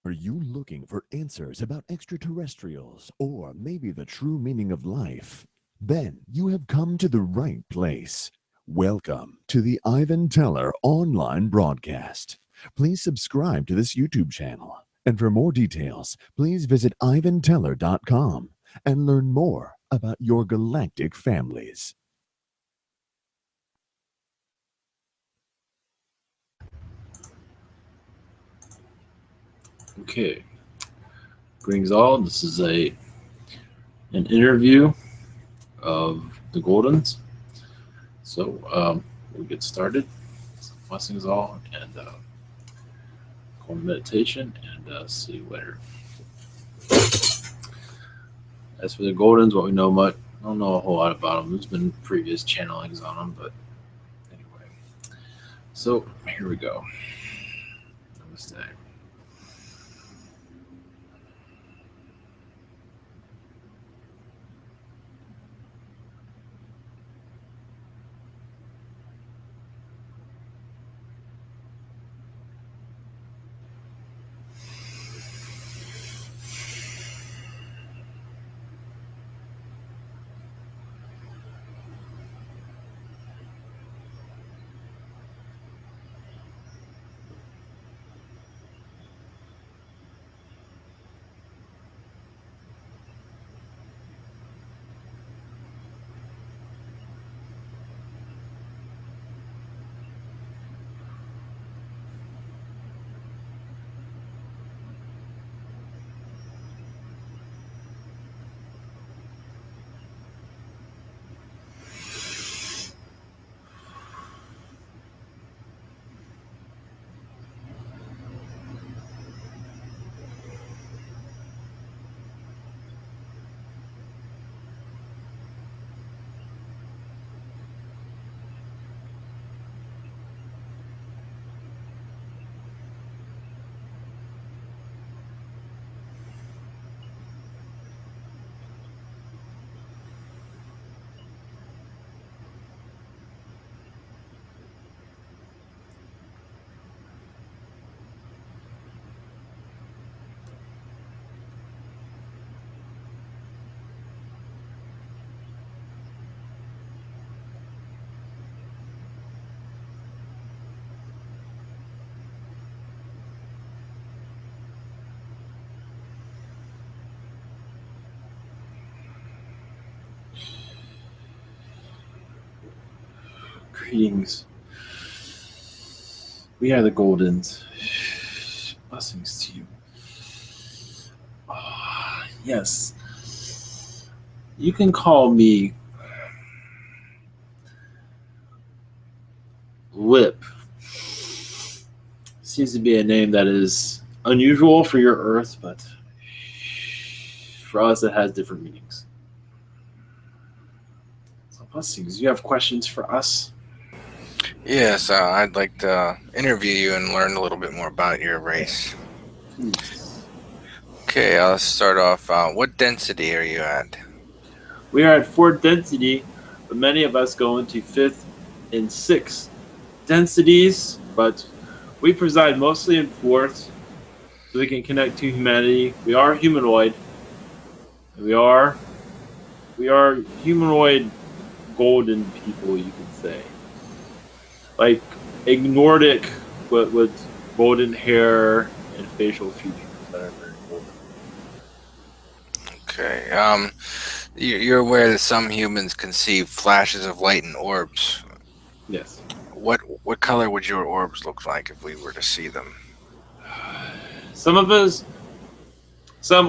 Are you looking for answers about extraterrestrials or maybe the true meaning of life? Then you have come to the right place. Welcome to the Ivan Teller online broadcast. Please subscribe to this YouTube channel. And for more details, please visit ivanteller.com and learn more about your galactic families. Okay, greetings all. This is an interview of the Goldens. So we'll get started. So blessings all, and go on meditation and see you later. As for the Goldens, what we know much, I don't know a whole lot about them. There's been previous channelings on them, but anyway. So here we go. Namaste. Greetings. We are the Goldens. Blessings to you. Yes. You can call me Lip. Seems to be a name that is unusual for your Earth, but for us it has different meanings. So blessings. You have questions for us? Yes, I'd like to interview you and learn a little bit more about your race. Okay, I'll start off. What density are you at? We are at 4th density, but many of us go into 5th and 6th densities, but we preside mostly in 4th, so we can connect to humanity. We are humanoid. We are humanoid golden people, you could say. Like a Nordic, but with golden hair and facial features that are very golden. Okay. You're aware that some humans can see flashes of light and orbs. Yes. What color would your orbs look like if we were to see them? Some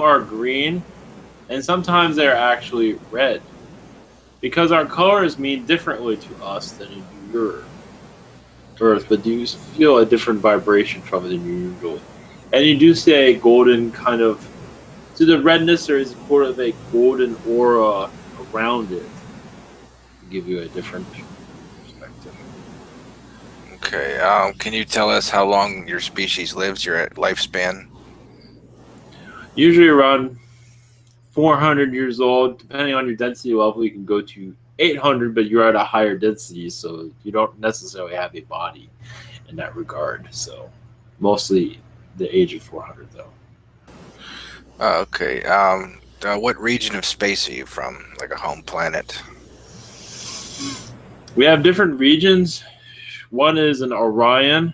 are green, and sometimes they're actually red. Because our colors mean differently to us than in your Earth, but you feel a different vibration from it than you usually. And you do see a golden kind of, to the redness, there is sort of a golden aura around it to give you a different perspective. Okay. Can you tell us how long your species lives, your lifespan? Usually around 400 years old. Depending on your density level, you can go to 800, but you're at a higher density, so you don't necessarily have a body in that regard. So mostly the age of 400, though. Okay. What region of space are you from? Like a home planet? We have different regions. One is in Orion.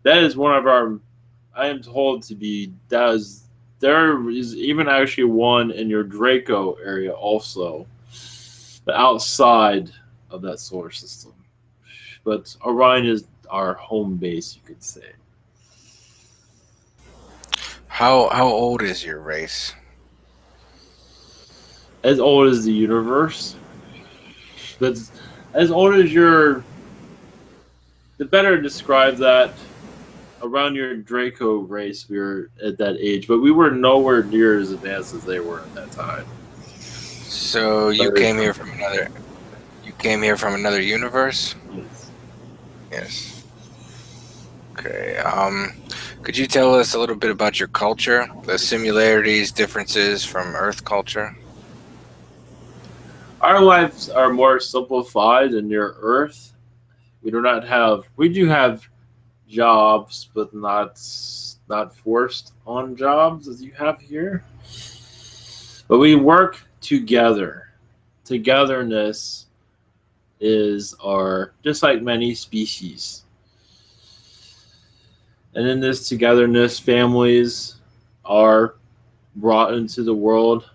That is one of our. I am told to be. There is even actually one in your Draco area also, but outside of that solar system. But Orion is our home base, you could say. How old is your race? As old as the universe, but as old as your. To better describe that, around your Draco race, we were at that age, but we were nowhere near as advanced as they were at that time. So you Very came here from another. You came here from another universe. Yes. Yes. Okay. Could you tell us a little bit about your culture, the similarities, differences from Earth culture? Our lives are more simplified than your Earth. We do not have. We do have jobs, but not forced on jobs as you have here. But we work together. Togetherness is our just like many species. And in this togetherness, families are brought into the world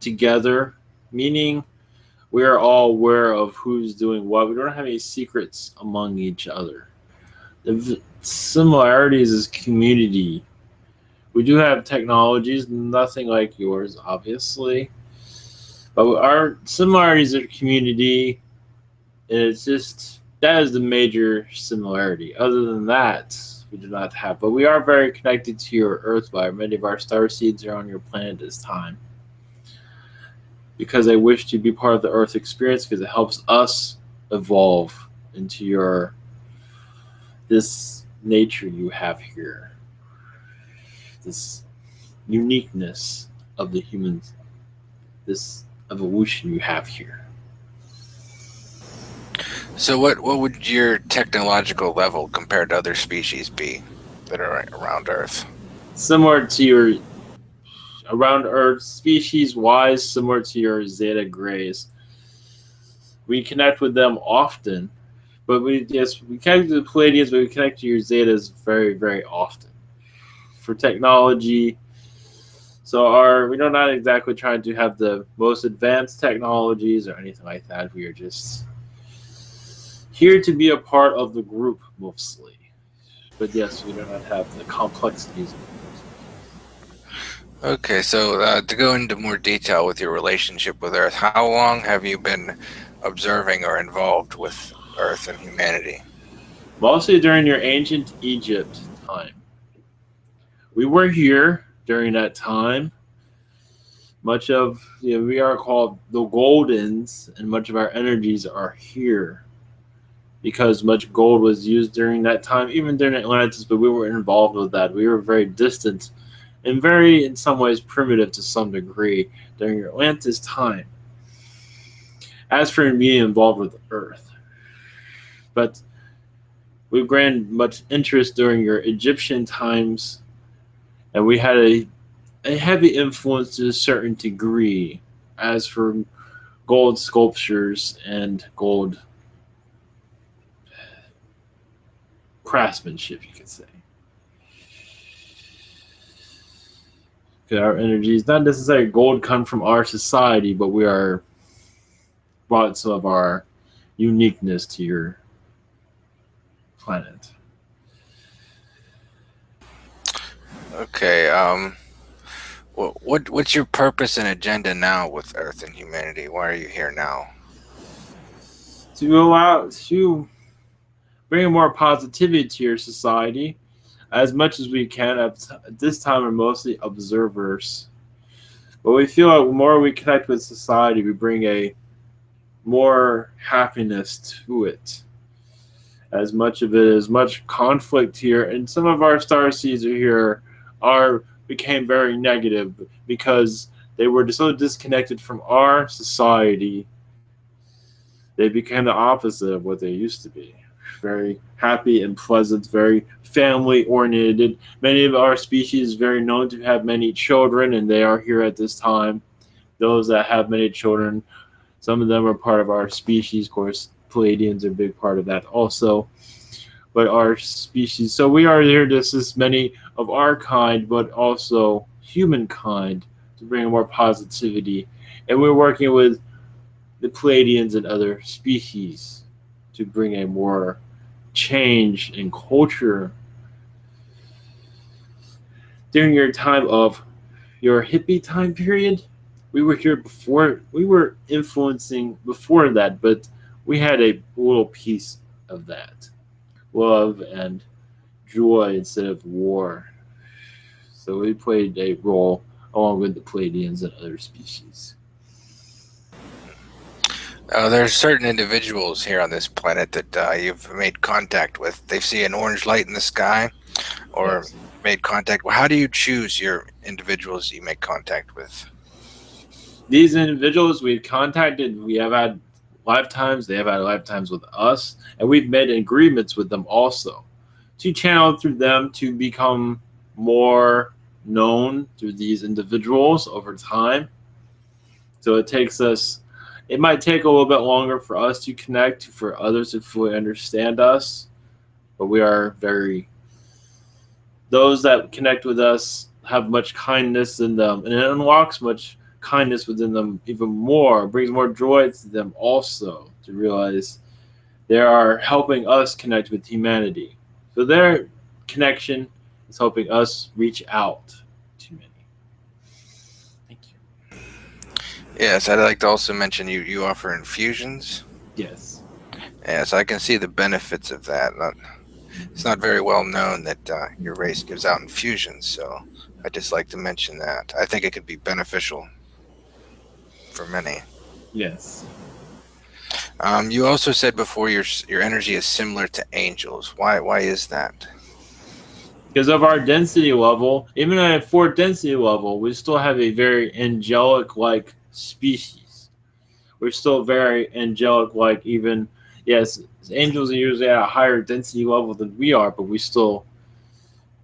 together, meaning we are all aware of who's doing what. We don't have any secrets among each other. The similarities is community. We do have technologies, nothing like yours, obviously. But our similarities are community, and it's just that is the major similarity. Other than that, we do not have. But we are very connected to your Earth by many of our star seeds are on your planet this time. Because they wish to be part of the Earth experience because it helps us evolve into your this nature you have here. This uniqueness of the humans, this evolution you have here. So what would your technological level compared to other species be that are around Earth? Similar to your around Earth, species wise, similar to your Zeta Grays. We connect with them often, but we connect to the Palladians, but we connect to your Zetas very, very often. For technology, so we're not exactly trying to have the most advanced technologies or anything like that. We are just here to be a part of the group mostly. But yes, we do not have the complexities of Okay, so to go into more detail with your relationship with Earth, how long have you been observing or involved with Earth and humanity? mostly during your ancient Egypt time. We were here during that time. Much of we are called the Goldens, and much of our energies are here because much gold was used during that time, even during Atlantis. But we were involved with that. We were very distant and very, in some ways, primitive to some degree during your Atlantis time. As for being involved with Earth, but we've gained much interest during your Egyptian times, and we had a heavy influence to a certain degree as for gold sculptures and gold craftsmanship, you could say. Our energies, not necessarily gold, come from our society, but we are brought some of our uniqueness to your planet. Okay, what's your purpose and agenda now with Earth and humanity? Why are you here now? To bring more positivity to your society as much as we can. At this time, we're mostly observers. But we feel like the more we connect with society, we bring a more happiness to it. As much of it is much conflict here, and some of our star seeds are here became very negative because they were so disconnected from our society. They became the opposite of what they used to be. very happy and pleasant, very family oriented. Many of our species very known to have many children, and they are here at this time. Those that have many children, some of them are part of our species. Of course, Pleiadians are a big part of that also. But our species, so we are here to assist many of our kind, but also humankind to bring more positivity. And we're working with the Pleiadians and other species to bring a more change in culture. During your time of your hippie time period, we were here before, we were influencing before that, but we had a little piece of that love and joy instead of war. So we played a role along with the Pleiadians and other species. There's certain individuals here on this planet that you've made contact with. They see an orange light in the sky, or Yes. made contact. Well, how do you choose your individuals you make contact with? These individuals we've contacted, we have had lifetimes, they have had lifetimes with us, and we've made agreements with them also to channel through them to become more known through these individuals over time. So it might take a little bit longer for us to connect, for others to fully understand us, but we are those that connect with us have much kindness in them, and it unlocks much kindness within them even more, brings more joy to them also, to realize they are helping us connect with humanity. So their connection is helping us reach out to many. Thank you. Yes, I'd like to also mention you offer infusions. Yes. Yes, I can see the benefits of that. It's not very well known that your race gives out infusions, so I'd just like to mention that. I think it could be beneficial for many. Yes. You also said before your energy is similar to angels. Why is that? Because of our density level, even at a 4 density level, we still have a very angelic-like species. We're still very angelic-like, even, yes, angels are usually at a higher density level than we are, but we still,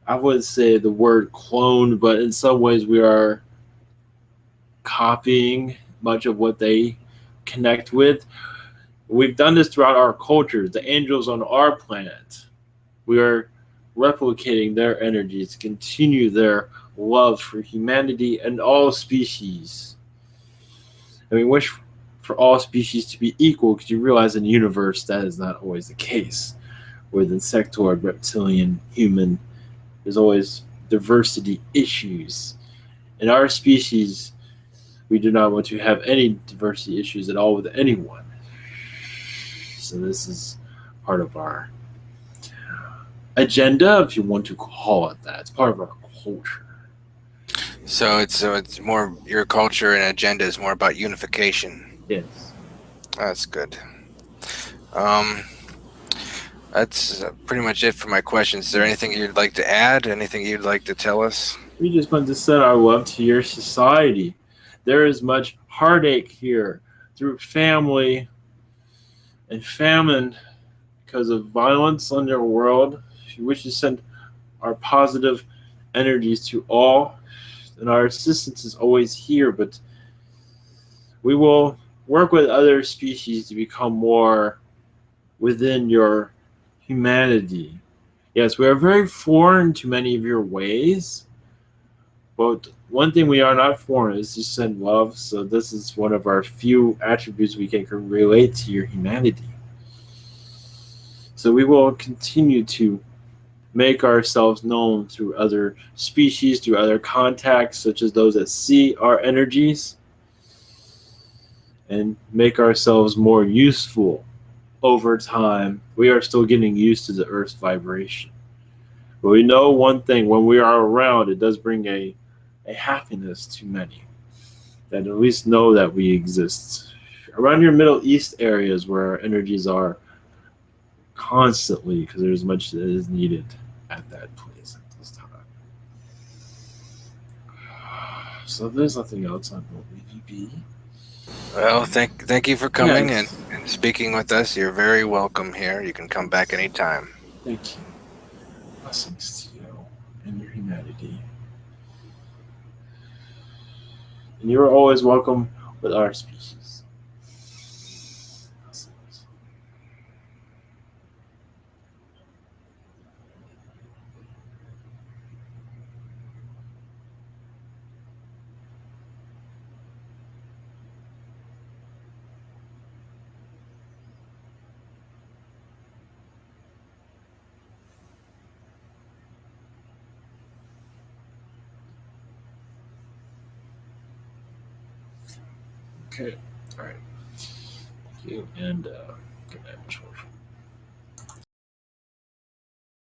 I would say the word clone, but in some ways we are copying much of what they connect with. We've done this throughout our cultures. The angels on our planet, we are replicating their energies to continue their love for humanity and all species. And we wish for all species to be equal, because you realize in the universe that is not always the case. With insectoid, reptilian, human, there's always diversity issues. In our species, we do not want to have any diversity issues at all with anyone. So this is part of our agenda, if you want to call it that. It's part of our culture. So it's more, your culture and agenda is more about unification. Yes. That's good. That's pretty much it for my questions. Is there anything you'd like to add? Anything you'd like to tell us? We just want to send our love to your society. There is much heartache here through family and famine because of violence in your world. We wish to send our positive energies to all, and our assistance is always here, but we will work with other species to become more within your humanity. Yes, we are very foreign to many of your ways, but one thing we are not foreign is to send love, so this is one of our few attributes we can relate to your humanity. So we will continue to make ourselves known through other species, through other contacts, such as those that see our energies, and make ourselves more useful over time. We are still getting used to the Earth's vibration. But we know one thing, when we are around, it does bring a happiness to many, that at least know that we exist. Around your Middle East areas where our energies are constantly, because there's much that is needed at that place at this time. So if there's nothing else, I will leave you be. Well, thank you for coming, Yes. and speaking with us. You're very welcome here. You can come back anytime. Thank you. Blessings to you and your humanity. And you are always welcome with our species. Blessings. Okay. All right. Thank you. And good night, Miss Wolf.